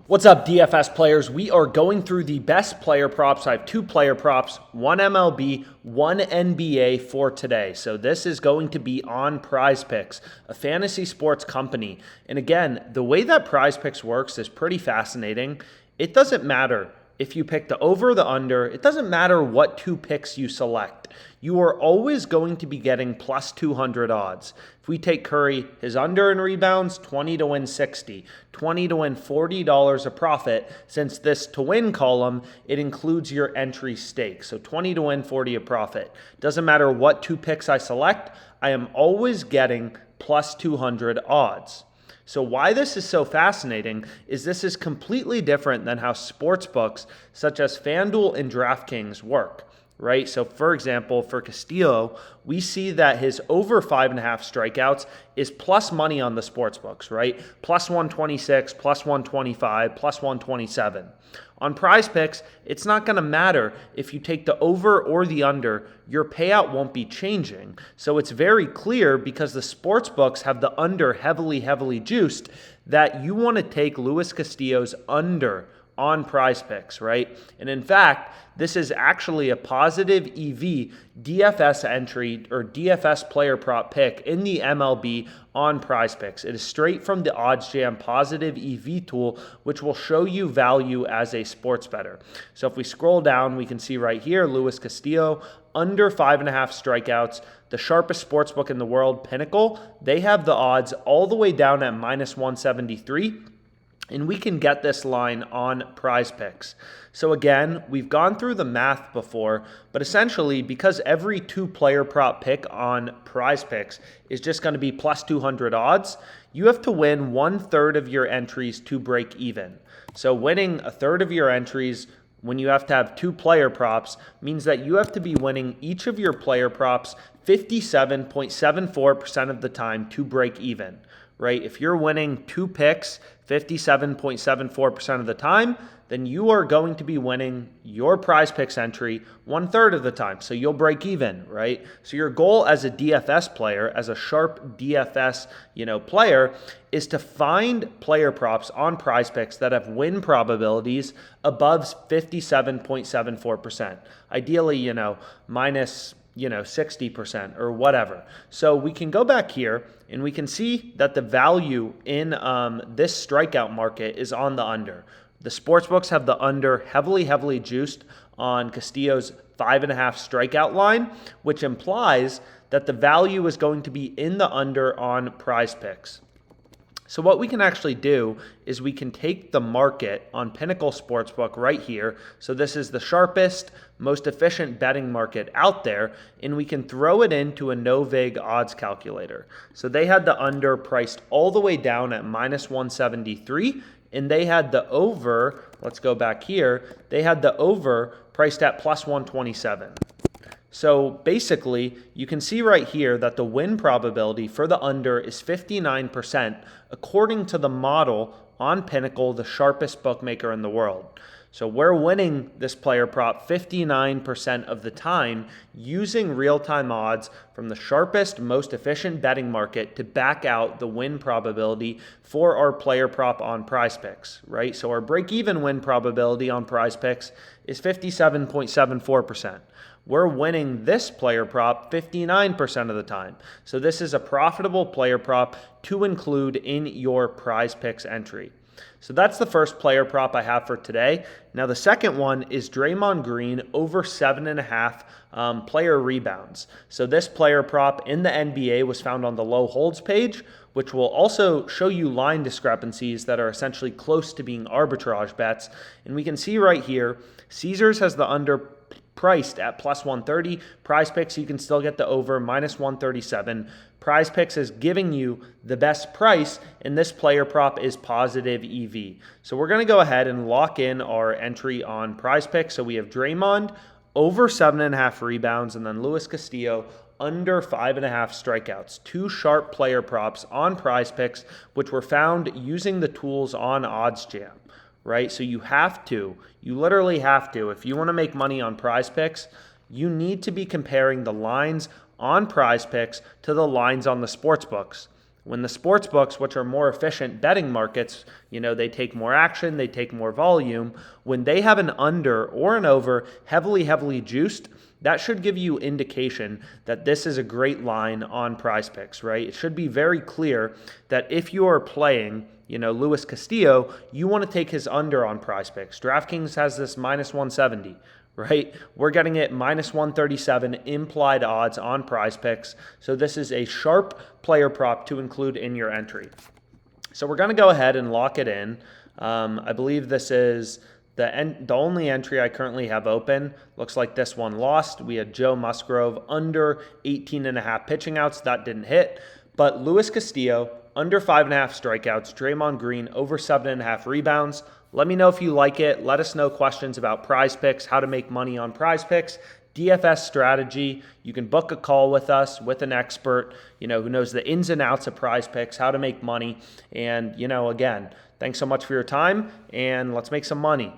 What's up, DFS players? We are going through the best player props. I have two player props, one MLB, one NBA for today. So this is going to be on PrizePicks, a fantasy sports company. And again, the way that PrizePicks works is pretty fascinating. It doesn't matter if you pick the over or the under. It doesn't matter what two picks you select. You are always going to be getting plus 200 odds. If we take Curry, his under in rebounds, 20 to win 60, 20 to win $40 a profit. Since this to win column, it includes your entry stake. So 20 to win, 40 a profit. Doesn't matter what two picks I select, I am always getting plus 200 odds. So why this is so fascinating is this is completely different than how sports books such as FanDuel and DraftKings work, right? So for example, for Castillo, we see that his over 5.5 strikeouts is plus money on the sports books, right? Plus 126, plus 125, plus 127. On PrizePicks, it's not going to matter if you take the over or the under, your payout won't be changing. So it's very clear, because the sports books have the under heavily juiced, that you want to take Luis Castillo's under on PrizePicks, right? And in fact, this is actually a positive EV DFS entry or DFS player prop pick in the MLB on PrizePicks. It is straight from the OddsJam positive EV tool, which will show you value as a sports bettor. So if we scroll down, we can see right here, Luis Castillo, under 5.5 strikeouts. The sharpest sports book in the world, Pinnacle, they have the odds all the way down at minus 173. And we can get this line on PrizePicks. So again, we've gone through the math before, but essentially because every two player prop pick on PrizePicks is just going to be plus 200 odds, you have to win 1/3 of your entries to break even. So winning 1/3 of your entries when you have to have two player props means that you have to be winning each of your player props 57.74% of the time to break even, right? If you're winning two picks 57.74% of the time, then you are going to be winning your PrizePicks entry 1/3 of the time. So you'll break even, right? So your goal as a DFS player, as a sharp DFS, player, is to find player props on PrizePicks that have win probabilities above 57.74%. Ideally, minus 60% or whatever. So we can go back here and we can see that the value in this strikeout market is on the under. The sportsbooks have the under heavily juiced on Castillo's 5.5 strikeout line, which implies that the value is going to be in the under on PrizePicks. So what we can actually do is we can take the market on Pinnacle Sportsbook right here. So this is the sharpest, most efficient betting market out there, and we can throw it into a no-vig odds calculator. So they had the under priced all the way down at minus 173, and they had the over, let's go back here, they had the over priced at plus 127. So basically, you can see right here that the win probability for the under is 59%, according to the model on Pinnacle, the sharpest bookmaker in the world. So we're winning this player prop 59% of the time using real-time odds from the sharpest, most efficient betting market to back out the win probability for our player prop on PrizePicks, right? So our break-even win probability on PrizePicks is 57.74%. We're winning this player prop 59% of the time. So this is a profitable player prop to include in your PrizePicks entry. So that's the first player prop I have for today. Now the second one is Draymond Green over 7.5 player rebounds. So this player prop in the NBA was found on the low holds page, which will also show you line discrepancies that are essentially close to being arbitrage bets. And we can see right here, Caesars has the under priced at plus 130. PrizePicks, you can still get the over minus 137. PrizePicks is giving you the best price, and this player prop is positive EV. So we're going to go ahead and lock in our entry on PrizePicks. So we have Draymond over 7.5 rebounds, and then Luis Castillo under 5.5 strikeouts. Two sharp player props on PrizePicks, which were found using the tools on OddsJam. Right? So you literally have to, if you want to make money on PrizePicks, you need to be comparing the lines on PrizePicks to the lines on the sports books. When the sports books, which are more efficient betting markets, they take more action, they take more volume. When they have an under or an over heavily juiced, that should give you indication that this is a great line on PrizePicks, right? It should be very clear that if you are playing, Luis Castillo, you want to take his under on PrizePicks. DraftKings has this -170, right? We're getting it -137 implied odds on PrizePicks. So this is a sharp player prop to include in your entry. So we're going to go ahead and lock it in. I believe this is the only entry I currently have open. Looks like this one lost. We had Joe Musgrove under 18.5 pitching outs. That didn't hit. But Luis Castillo, under 5.5 strikeouts. Draymond Green, over 7.5 rebounds. Let me know if you like it. Let us know questions about PrizePicks, how to make money on PrizePicks, DFS strategy. You can book a call with us, with an expert, who knows the ins and outs of PrizePicks, how to make money. And, again, thanks so much for your time, and let's make some money.